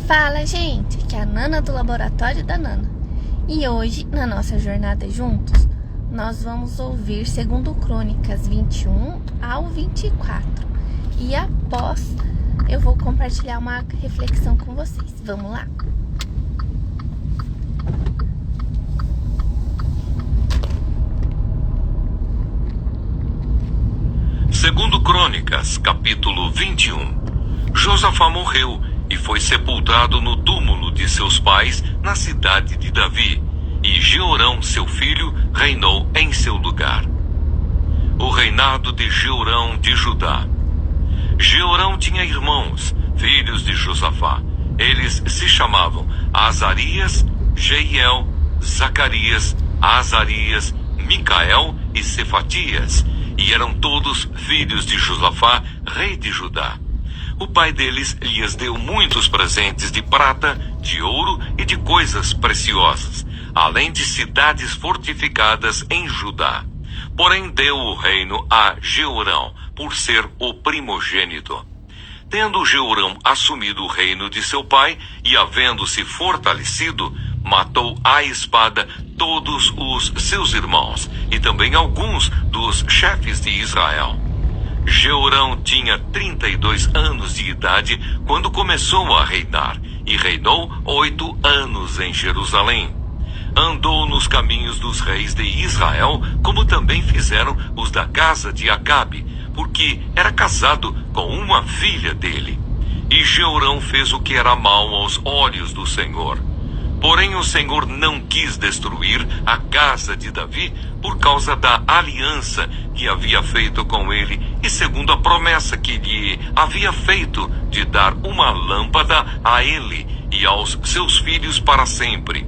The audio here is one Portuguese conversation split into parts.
Fala, gente! Aqui é a Nana do Laboratório da Nana. E hoje, na nossa jornada juntos, nós vamos ouvir 2 Crônicas 21 ao 24. E após, eu vou compartilhar uma reflexão com vocês. Vamos lá? Segundo Crônicas, capítulo 21. Josafá morreu e foi sepultado no túmulo de seus pais na cidade de Davi, e Jeorão, seu filho, reinou em seu lugar. O reinado de Jeorão de Judá. Jeorão tinha irmãos, filhos de Josafá. Eles se chamavam Azarias, Jeiel, Zacarias, Azarias, Micael e Cefatias, e eram todos filhos de Josafá, rei de Judá. O pai deles lhes deu muitos presentes de prata, de ouro e de coisas preciosas, além de cidades fortificadas em Judá. Porém deu o reino a Jeorão, por ser o primogênito. Tendo Jeorão assumido o reino de seu pai e havendo-se fortalecido, matou à espada todos os seus irmãos e também alguns dos chefes de Israel. Jeorão tinha 32 anos de idade quando começou a reinar, e reinou 8 anos em Jerusalém. Andou nos caminhos dos reis de Israel, como também fizeram os da casa de Acabe, porque era casado com uma filha dele. E Jeorão fez o que era mal aos olhos do Senhor. Porém o Senhor não quis destruir a casa de Davi por causa da aliança que havia feito com ele e segundo a promessa que lhe havia feito de dar uma lâmpada a ele e aos seus filhos para sempre.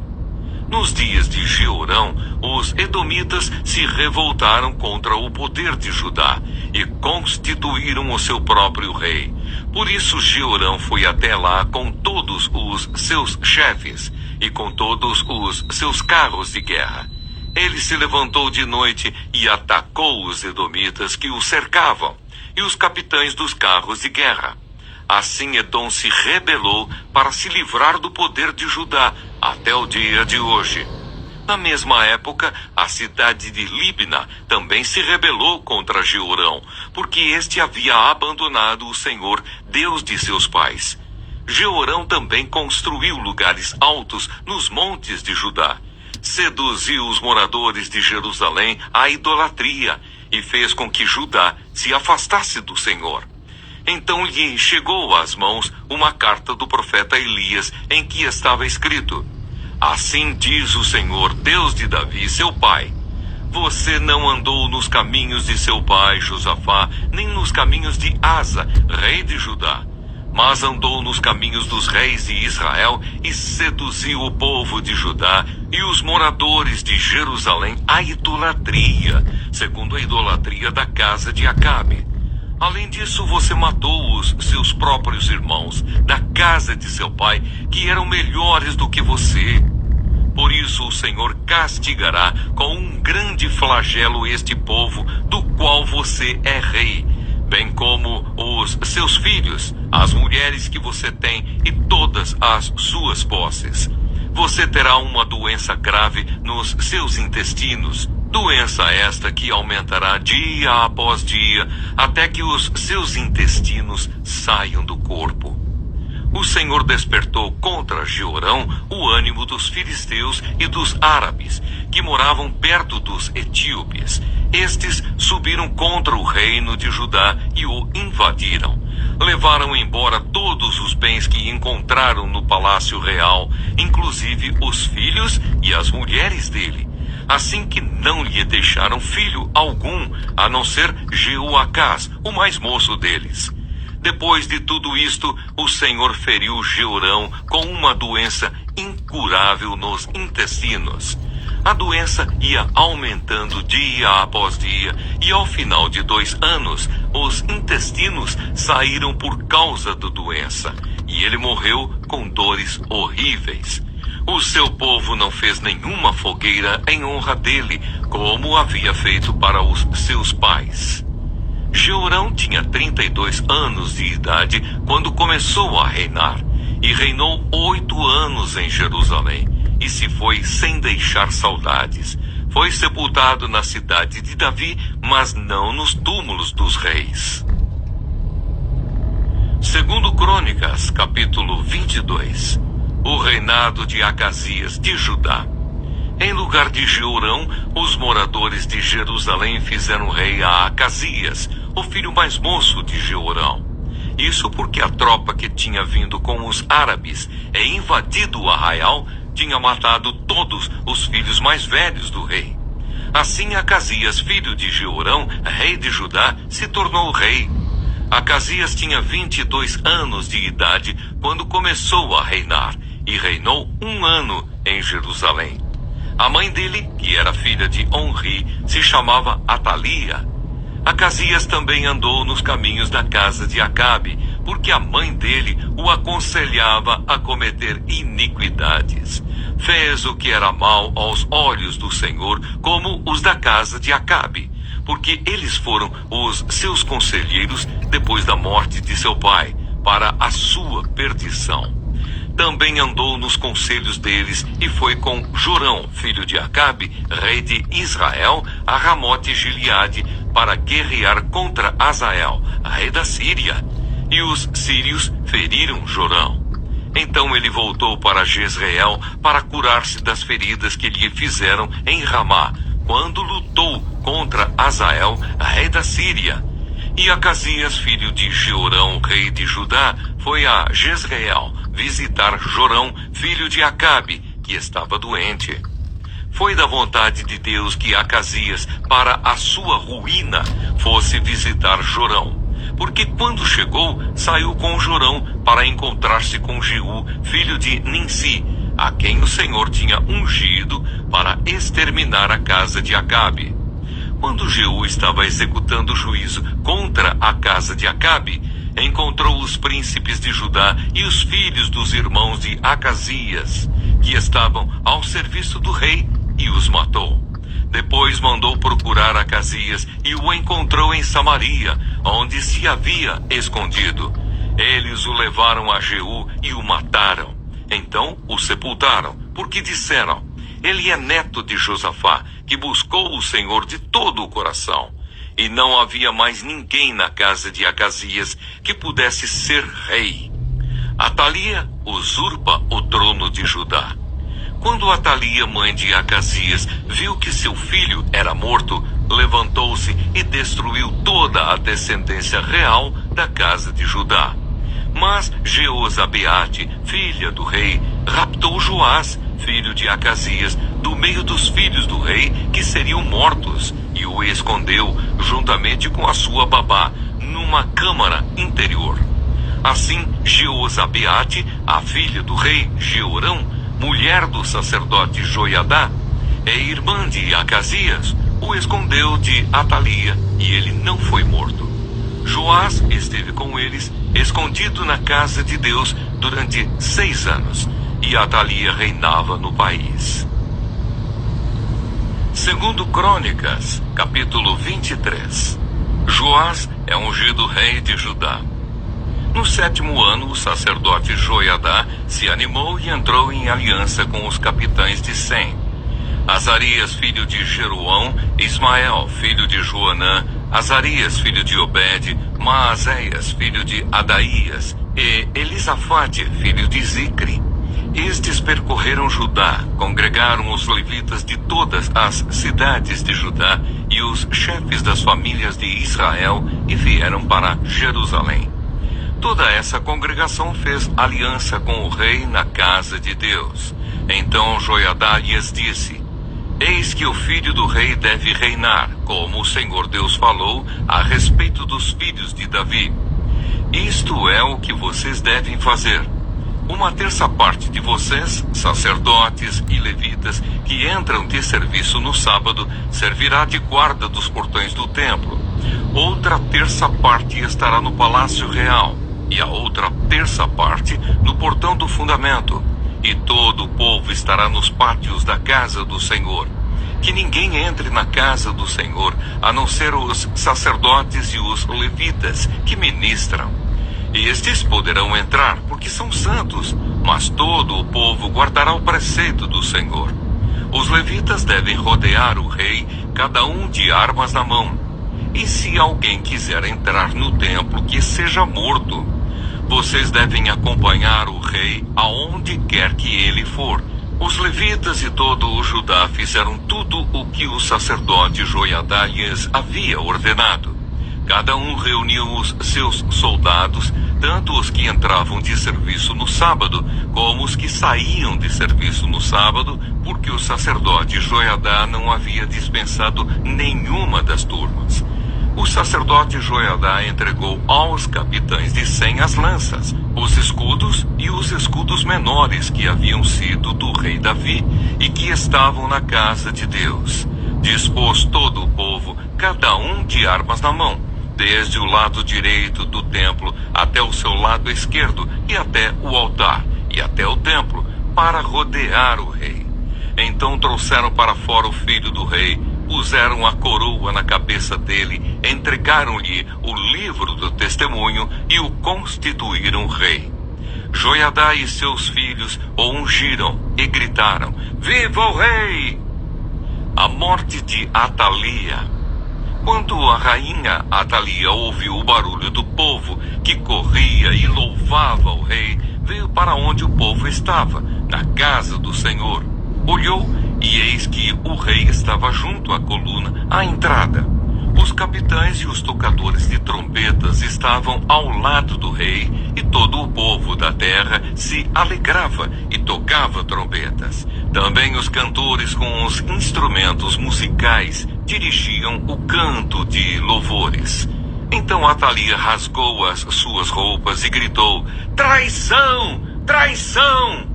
Nos dias de Jeorão, os edomitas se revoltaram contra o poder de Judá e constituíram o seu próprio rei. Por isso Jeorão foi até lá com todos os seus chefes e com todos os seus carros de guerra. Ele se levantou de noite e atacou os edomitas que o cercavam e os capitães dos carros de guerra. Assim Edom se rebelou para se livrar do poder de Judá até o dia de hoje. Na mesma época, a cidade de Libna também se rebelou contra Jeorão, porque este havia abandonado o Senhor, Deus de seus pais. Jeorão também construiu lugares altos nos montes de Judá. Seduziu os moradores de Jerusalém à idolatria e fez com que Judá se afastasse do Senhor. Então lhe chegou às mãos uma carta do profeta Elias, em que estava escrito: Assim diz o Senhor, Deus de Davi, seu pai: Você não andou nos caminhos de seu pai Josafá, nem nos caminhos de Asa, rei de Judá, mas andou nos caminhos dos reis de Israel e seduziu o povo de Judá e os moradores de Jerusalém à idolatria, segundo a idolatria da casa de Acabe. Além disso, você matou os seus próprios irmãos da casa de seu pai, que eram melhores do que você. Por isso o Senhor castigará com um grande flagelo este povo, do qual você é rei, bem como os seus filhos, as mulheres que você tem e todas as suas posses. Você terá uma doença grave nos seus intestinos, doença esta que aumentará dia após dia, até que os seus intestinos saiam do corpo. O Senhor despertou contra Jeorão o ânimo dos filisteus e dos árabes, que moravam perto dos etíopes. Estes subiram contra o reino de Judá e o invadiram. Levaram embora todos os bens que encontraram no palácio real, inclusive os filhos e as mulheres dele, assim que não lhe deixaram filho algum, a não ser Jeoacás, o mais moço deles. Depois de tudo isto, o Senhor feriu Jeorão com uma doença incurável nos intestinos. A doença ia aumentando dia após dia, e ao final de 2 anos, os intestinos saíram por causa da doença, e ele morreu com dores horríveis. O seu povo não fez nenhuma fogueira em honra dele, como havia feito para os seus pais. Jeorão tinha 32 anos de idade quando começou a reinar, e reinou 8 anos em Jerusalém, e se foi sem deixar saudades. Foi sepultado na cidade de Davi, mas não nos túmulos dos reis. Segundo Crônicas, capítulo 22. O reinado de Acasias de Judá. Em lugar de Jeorão, os moradores de Jerusalém fizeram rei a Acasias, o filho mais moço de Jeorão. Isso porque a tropa que tinha vindo com os árabes e invadido o arraial tinha matado todos os filhos mais velhos do rei. Assim Acasias, filho de Jeorão, rei de Judá, se tornou rei. Acasias tinha 22 anos de idade quando começou a reinar, e reinou 1 ano em Jerusalém. A mãe dele, que era filha de Onri, se chamava Atalia. Acasias também andou nos caminhos da casa de Acabe, porque a mãe dele o aconselhava a cometer iniquidades. Fez o que era mal aos olhos do Senhor, como os da casa de Acabe, porque eles foram os seus conselheiros depois da morte de seu pai, para a sua perdição. Também andou nos conselhos deles e foi com Jorão, filho de Acabe, rei de Israel, a Ramote-Gileade, para guerrear contra Azael, rei da Síria. E os sírios feriram Jorão. Então ele voltou para Jezreel para curar-se das feridas que lhe fizeram em Ramá, quando lutou contra Azael, rei da Síria. E Acasias, filho de Jeorão, rei de Judá, foi a Jezreel visitar Jorão, filho de Acabe, que estava doente. Foi da vontade de Deus que Acasias, para a sua ruína, fosse visitar Jorão. Porque quando chegou, saiu com Jorão para encontrar-se com Jeú, filho de Ninsi, a quem o Senhor tinha ungido para exterminar a casa de Acabe. Quando Jeú estava executando o juízo contra a casa de Acabe, encontrou os príncipes de Judá e os filhos dos irmãos de Acasias, que estavam ao serviço do rei, e os matou. Depois mandou procurar Acasias e o encontrou em Samaria, onde se havia escondido. Eles o levaram a Jeú e o mataram. Então o sepultaram, porque disseram: ele é neto de Josafá, que buscou o Senhor de todo o coração. E não havia mais ninguém na casa de Acasias que pudesse ser rei. Atalia usurpa o trono de Judá. Quando Atalia, mãe de Acasias, viu que seu filho era morto, levantou-se e destruiu toda a descendência real da casa de Judá. Mas Jeozabeate, filha do rei, raptou Joás, filho de Acasias, do meio dos filhos do rei que seriam mortos, e o escondeu juntamente com a sua babá, numa câmara interior. Assim, Jeozabeate, a filha do rei Jeorão, mulher do sacerdote Joiadá, e irmã de Acasias, o escondeu de Atalia, e ele não foi morto. Joás esteve com eles, escondido na casa de Deus, durante 6 anos, e Atalia reinava no país. Segundo Crônicas, capítulo 23. Joás é ungido rei de Judá. No 7º ano, o sacerdote Joiadá se animou e entrou em aliança com os capitães de Sem. Azarias, filho de Jeroão, Ismael, filho de Joanã, Azarias, filho de Obed, Maazéias, filho de Adaías, e Elisafate, filho de Zicri. Estes percorreram Judá, congregaram os levitas de todas as cidades de Judá e os chefes das famílias de Israel e vieram para Jerusalém. Toda essa congregação fez aliança com o rei na casa de Deus. Então Joiadá lhes disse: eis que o filho do rei deve reinar, como o Senhor Deus falou a respeito dos filhos de Davi. Isto é o que vocês devem fazer. 1/3 parte de vocês, sacerdotes e levitas, que entram de serviço no sábado, servirá de guarda dos portões do templo. Outra 1/3 parte estará no palácio real, e a outra 1/3 parte no portão do fundamento. E todo o povo estará nos pátios da casa do Senhor. Que ninguém entre na casa do Senhor, a não ser os sacerdotes e os levitas que ministram. Estes poderão entrar, porque são santos, mas todo o povo guardará o preceito do Senhor. Os levitas devem rodear o rei, cada um de armas na mão. E se alguém quiser entrar no templo, que seja morto. Vocês devem acompanhar o rei aonde quer que ele for. Os levitas e todo o Judá fizeram tudo o que o sacerdote Joiadá lhes havia ordenado. Cada um reuniu os seus soldados, tanto os que entravam de serviço no sábado, como os que saíam de serviço no sábado, porque o sacerdote Joiadá não havia dispensado nenhuma das turmas. O sacerdote Joiadá entregou aos capitães de 100 as lanças, os escudos e os escudos menores que haviam sido do rei Davi e que estavam na casa de Deus. Dispôs todo o povo, cada um de armas na mão, desde o lado direito do templo até o seu lado esquerdo e até o altar e até o templo, para rodear o rei. Então trouxeram para fora o filho do rei, puseram a coroa na cabeça dele, entregaram-lhe o livro do testemunho e o constituíram rei. Joiadá e seus filhos o ungiram e gritaram: Viva o rei! A morte de Atalia. Quando a rainha Atalia ouviu o barulho do povo que corria e louvava o rei, veio para onde o povo estava, na casa do Senhor. Olhou e eis que o rei estava junto à coluna, à entrada. Os capitães e os tocadores de trombetas estavam ao lado do rei, e todo o povo da terra se alegrava e tocava trombetas. Também os cantores com os instrumentos musicais dirigiam o canto de louvores. Então Atalia rasgou as suas roupas e gritou: Traição! Traição!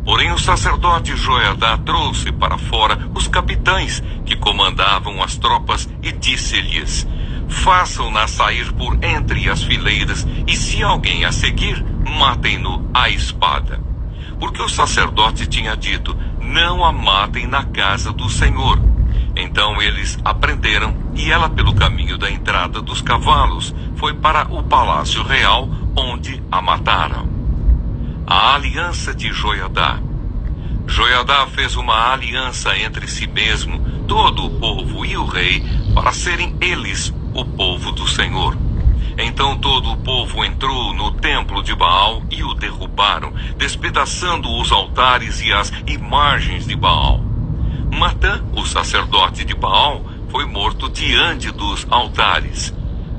Porém o sacerdote Joiadá trouxe para fora os capitães que comandavam as tropas e disse-lhes: Façam-na sair por entre as fileiras, e se alguém a seguir, matem-no à espada. Porque o sacerdote tinha dito: Não a matem na casa do Senhor. Então eles a prenderam, e ela, pelo caminho da entrada dos cavalos, foi para o palácio real, onde a mataram. A aliança de Joiadá. Joiadá fez uma aliança entre si mesmo, todo o povo e o rei, para serem eles o povo do Senhor. Então todo o povo entrou no templo de Baal e o derrubaram, despedaçando os altares e as imagens de Baal. Matã, o sacerdote de Baal, foi morto diante dos altares.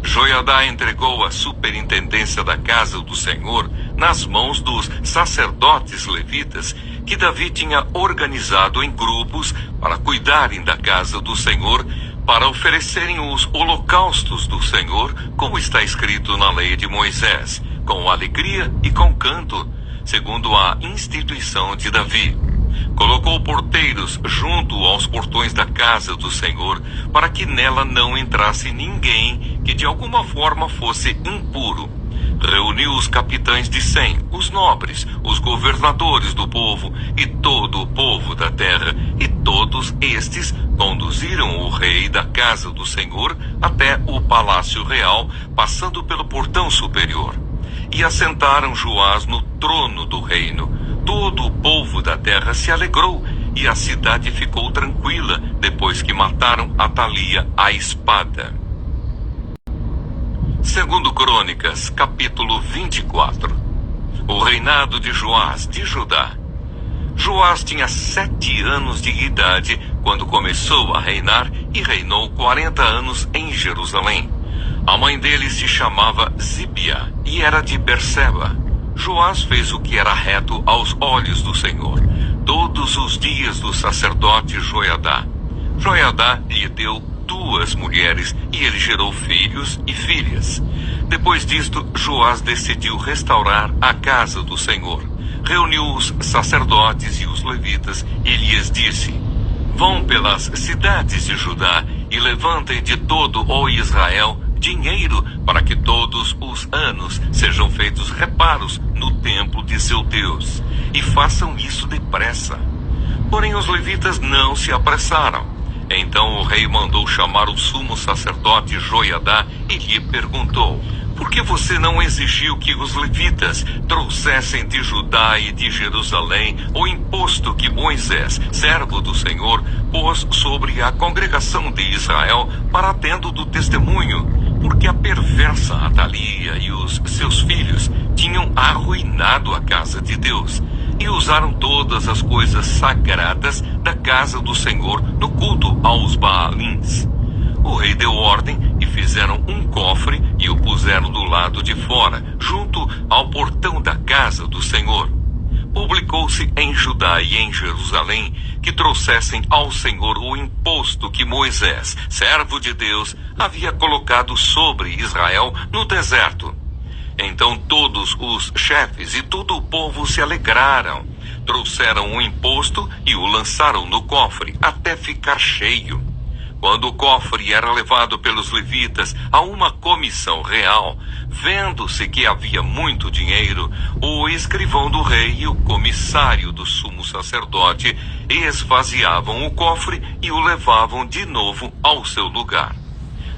Joiadá entregou a superintendência da casa do Senhor nas mãos dos sacerdotes levitas, que Davi tinha organizado em grupos para cuidarem da casa do Senhor, para oferecerem os holocaustos do Senhor, como está escrito na lei de Moisés, com alegria e com canto, segundo a instituição de Davi. Colocou porteiros junto aos portões da casa do Senhor, para que nela não entrasse ninguém que de alguma forma fosse impuro. Reuniu os capitães de 100, os nobres, os governadores do povo e todo o povo da terra, e todos estes conduziram o rei da casa do Senhor até o palácio real, passando pelo portão superior. E assentaram Joás no trono do reino. Todo o povo da terra se alegrou, e a cidade ficou tranquila depois que mataram Atalia à espada. Segundo Crônicas, capítulo 24. O reinado de Joás de Judá. Joás tinha 7 anos de idade quando começou a reinar e reinou 40 anos em Jerusalém. A mãe dele se chamava Zibia e era de Berseba. Joás fez o que era reto aos olhos do Senhor, todos os dias do sacerdote Joiadá. Joiadá lhe deu 2 mulheres e ele gerou filhos e filhas. Depois disto, Joás decidiu restaurar a casa do Senhor. Reuniu os sacerdotes e os levitas e lhes disse: Vão pelas cidades de Judá e levantem de todo o Israel dinheiro para que todos os anos sejam feitos reparos no templo de seu Deus, e façam isso depressa. Porém os levitas não se apressaram. Então o rei mandou chamar o sumo sacerdote Joiadá e lhe perguntou: Por que você não exigiu que os levitas trouxessem de Judá e de Jerusalém o imposto que Moisés, servo do Senhor, pôs sobre a congregação de Israel para tendo do testemunho? Porque a perversa Atalia e os seus filhos tinham arruinado a casa de Deus e usaram todas as coisas sagradas da casa do Senhor no culto aos Baalins. O rei deu ordem e fizeram um cofre e o puseram do lado de fora, junto ao portão da casa do Senhor. Publicou-se em Judá e em Jerusalém que trouxessem ao Senhor o imposto que Moisés, servo de Deus, havia colocado sobre Israel no deserto. Então todos os chefes e todo o povo se alegraram. Trouxeram o imposto e o lançaram no cofre até ficar cheio. Quando o cofre era levado pelos levitas a uma comissão real, vendo-se que havia muito dinheiro, o escrivão do rei e o comissário do sumo sacerdote esvaziavam o cofre e o levavam de novo ao seu lugar.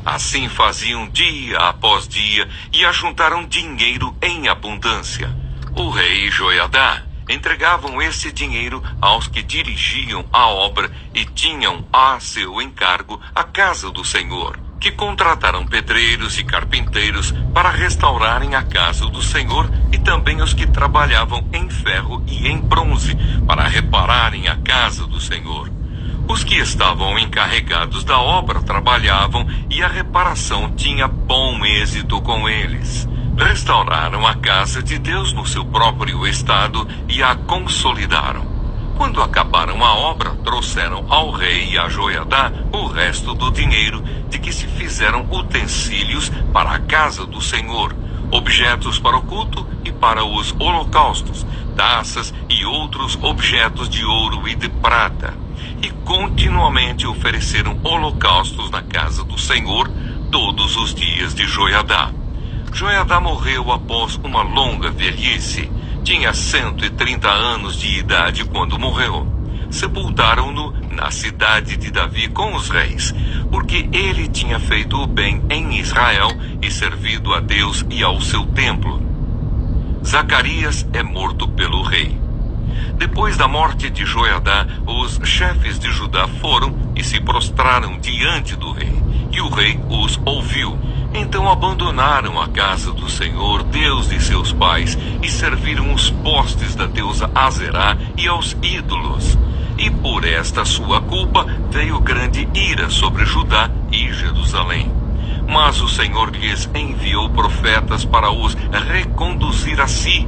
Assim faziam dia após dia e ajuntaram dinheiro em abundância. O rei Joiadá entregavam esse dinheiro aos que dirigiam a obra e tinham a seu encargo a casa do Senhor, que contrataram pedreiros e carpinteiros para restaurarem a casa do Senhor e também os que trabalhavam em ferro e em bronze para repararem a casa do Senhor. Os que estavam encarregados da obra trabalhavam e a reparação tinha bom êxito com eles. Restauraram a casa de Deus no seu próprio estado e a consolidaram. Quando acabaram a obra, trouxeram ao rei e a Joiadá o resto do dinheiro de que se fizeram utensílios para a casa do Senhor, objetos para o culto e para os holocaustos, taças e outros objetos de ouro e de prata. E continuamente ofereceram holocaustos na casa do Senhor todos os dias de Joiadá. Joiadá morreu após uma longa velhice. Tinha 130 anos de idade quando morreu. Sepultaram-no na cidade de Davi com os reis, porque ele tinha feito o bem em Israel e servido a Deus e ao seu templo. Zacarias é morto pelo rei. Depois da morte de Joiadá, os chefes de Judá foram e se prostraram diante do rei, e o rei os ouviu. Então abandonaram a casa do Senhor, Deus de seus pais, e serviram os postes da deusa Azerá e aos ídolos. E por esta sua culpa veio grande ira sobre Judá e Jerusalém. Mas o Senhor lhes enviou profetas para os reconduzir a si.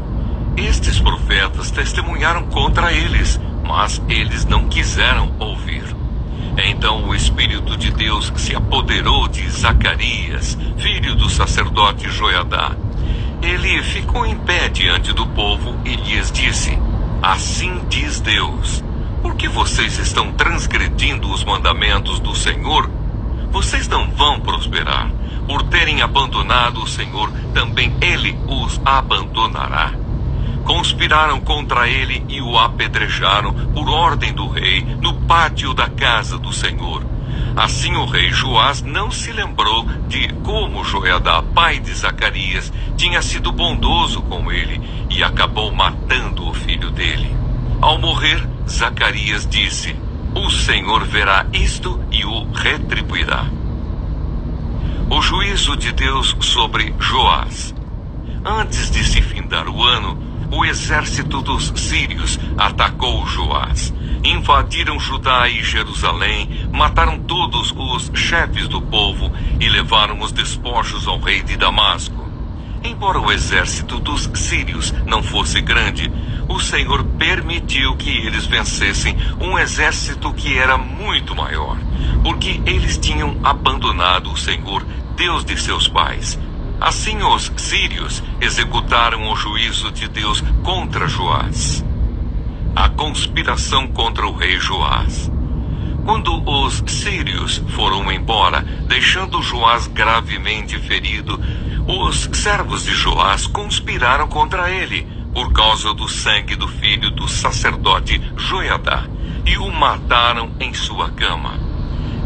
Estes profetas testemunharam contra eles, mas eles não quiseram ouvir. Então o Espírito de Deus se apoderou de Zacarias, filho do sacerdote Joiadá. Ele ficou em pé diante do povo e lhes disse: Assim diz Deus, por que vocês estão transgredindo os mandamentos do Senhor? Vocês não vão prosperar. Por terem abandonado o Senhor, também Ele os abandonará. Conspiraram contra ele e o apedrejaram por ordem do rei no pátio da casa do Senhor. Assim o rei Joás não se lembrou de como Joiadá, pai de Zacarias, tinha sido bondoso com ele e acabou matando o filho dele. Ao morrer, Zacarias disse: O Senhor verá isto e o retribuirá. O juízo de Deus sobre Joás. Antes de se findar o ano, o exército dos sírios atacou Joás. Invadiram Judá e Jerusalém, mataram todos os chefes do povo e levaram os despojos ao rei de Damasco. Embora o exército dos sírios não fosse grande, o Senhor permitiu que eles vencessem um exército que era muito maior, porque eles tinham abandonado o Senhor, Deus de seus pais. Assim os sírios executaram o juízo de Deus contra Joás. A conspiração contra o rei Joás. Quando os sírios foram embora, deixando Joás gravemente ferido, os servos de Joás conspiraram contra ele, por causa do sangue do filho do sacerdote Joiadá, e o mataram em sua cama.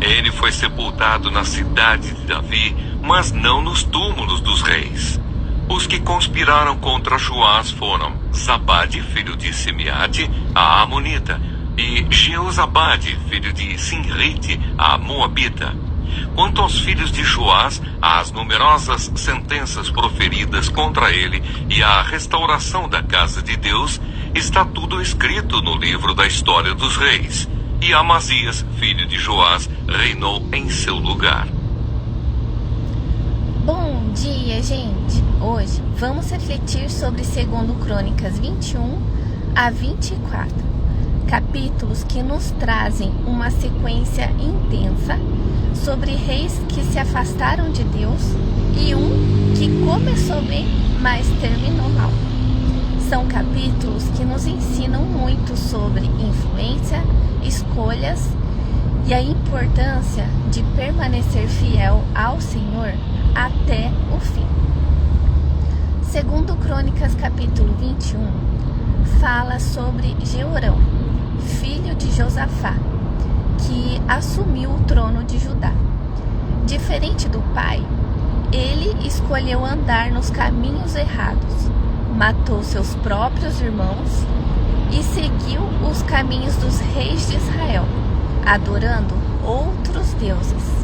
Ele foi sepultado na cidade de Davi, mas não nos túmulos dos reis. Os que conspiraram contra Joás foram Zabade, filho de Simeate, a Amonita, e Jeozabade, filho de Sinrite, a Moabita. Quanto aos filhos de Joás, as numerosas sentenças proferidas contra ele e a restauração da casa de Deus, está tudo escrito no livro da história dos reis. E Amazias, filho de Joás, reinou em seu lugar. Bom dia, gente! Hoje vamos refletir sobre 2 Crônicas 21 a 24, capítulos que nos trazem uma sequência intensa sobre reis que se afastaram de Deus e um que começou bem, mas terminou mal. São capítulos que nos ensinam muito sobre influência, escolhas e a importância de permanecer fiel ao Senhor até o fim. 2 Crônicas capítulo 21 fala sobre Jeorão, filho de Josafá, que assumiu o trono de Judá. Diferente do pai, ele escolheu andar nos caminhos errados, matou seus próprios irmãos e seguiu os caminhos dos reis de Israel, adorando outros deuses.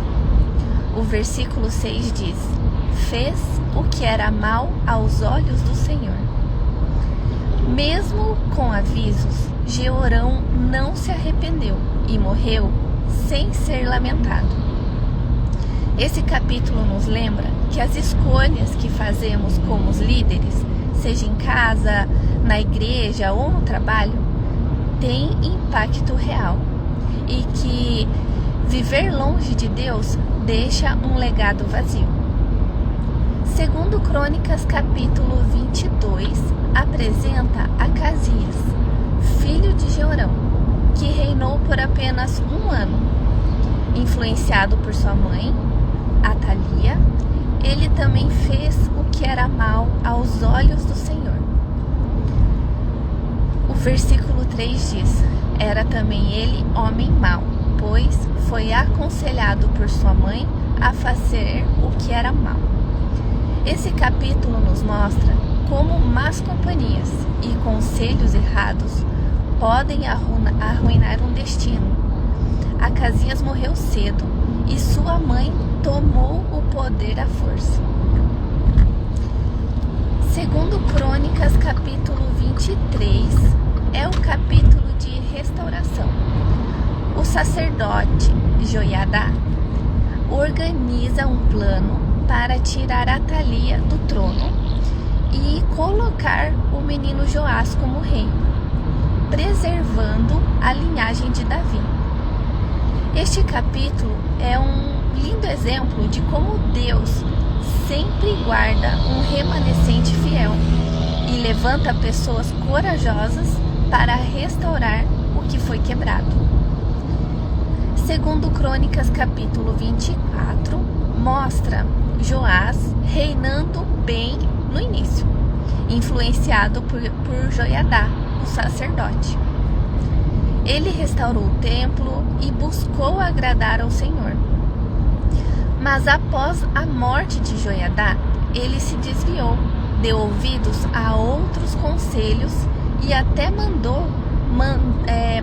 O versículo 6 diz: fez o que era mal aos olhos do Senhor. Mesmo com avisos, Jeorão não se arrependeu e morreu sem ser lamentado. Esse capítulo nos lembra que as escolhas que fazemos como os líderes, seja em casa, na igreja ou no trabalho, têm impacto real e que viver longe de Deus deixa um legado vazio. 2 Crônicas capítulo 22 apresenta Acasias, filho de Jeorão, que reinou por apenas um ano. Influenciado por sua mãe, Atalia, ele também fez o que era mal aos olhos do Senhor. O versículo 3 diz: era também ele homem mau, pois foi aconselhado por sua mãe a fazer o que era mal. Esse capítulo nos mostra como más companhias e conselhos errados podem arruinar um destino. Acasias morreu cedo e sua mãe tomou o poder à força. 2 Crônicas capítulo 23 é o capítulo de restauração. O sacerdote Joiadá organiza um plano para tirar Atalia do trono e colocar o menino Joás como rei, preservando a linhagem de Davi. Este capítulo é um lindo exemplo de como Deus sempre guarda um remanescente fiel e levanta pessoas corajosas para restaurar o que foi quebrado. 2 Crônicas capítulo 24 mostra Joás reinando bem no início, influenciado por Joiadá, o sacerdote. Ele restaurou o templo e buscou agradar ao Senhor. Mas após a morte de Joiadá, ele se desviou, deu ouvidos a outros conselhos e até mandou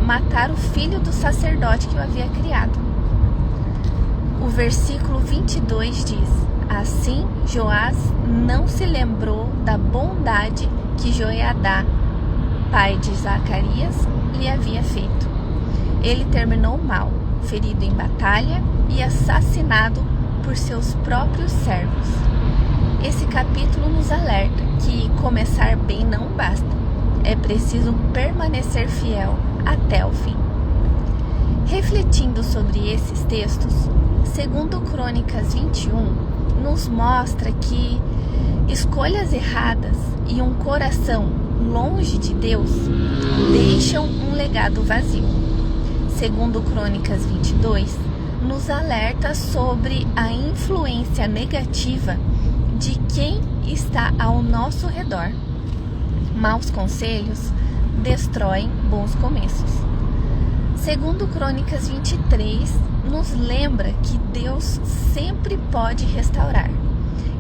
matar o filho do sacerdote que o havia criado. O versículo 22 diz: assim Joás não se lembrou da bondade que Joiadá, pai de Zacarias, lhe havia feito. Ele terminou mal, ferido em batalha e assassinado por seus próprios servos. Esse capítulo nos alerta que começar bem não basta. É preciso permanecer fiel até o fim. Refletindo sobre esses textos, 2 Crônicas 21 nos mostra que escolhas erradas e um coração longe de Deus deixam um legado vazio. 2 Crônicas 22 nos alerta sobre a influência negativa de quem está ao nosso redor. Maus conselhos destroem bons começos. Segundo Crônicas 23, nos lembra que Deus sempre pode restaurar.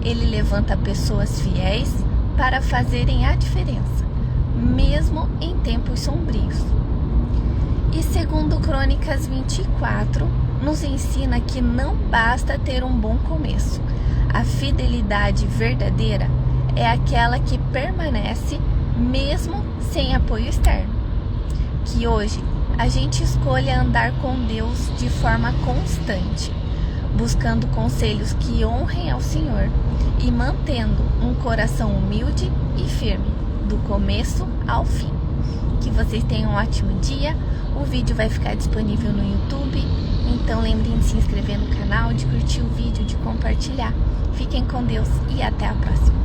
Ele levanta pessoas fiéis para fazerem a diferença, mesmo em tempos sombrios. E segundo Crônicas 24, nos ensina que não basta ter um bom começo. A fidelidade verdadeira é aquela que permanece mesmo sem apoio externo. Que hoje a gente escolha andar com Deus de forma constante, buscando conselhos que honrem ao Senhor e mantendo um coração humilde e firme, do começo ao fim. Que vocês tenham um ótimo dia. O vídeo vai ficar disponível no YouTube, então lembrem de se inscrever no canal, de curtir o vídeo, de compartilhar. Fiquem com Deus e até a próxima.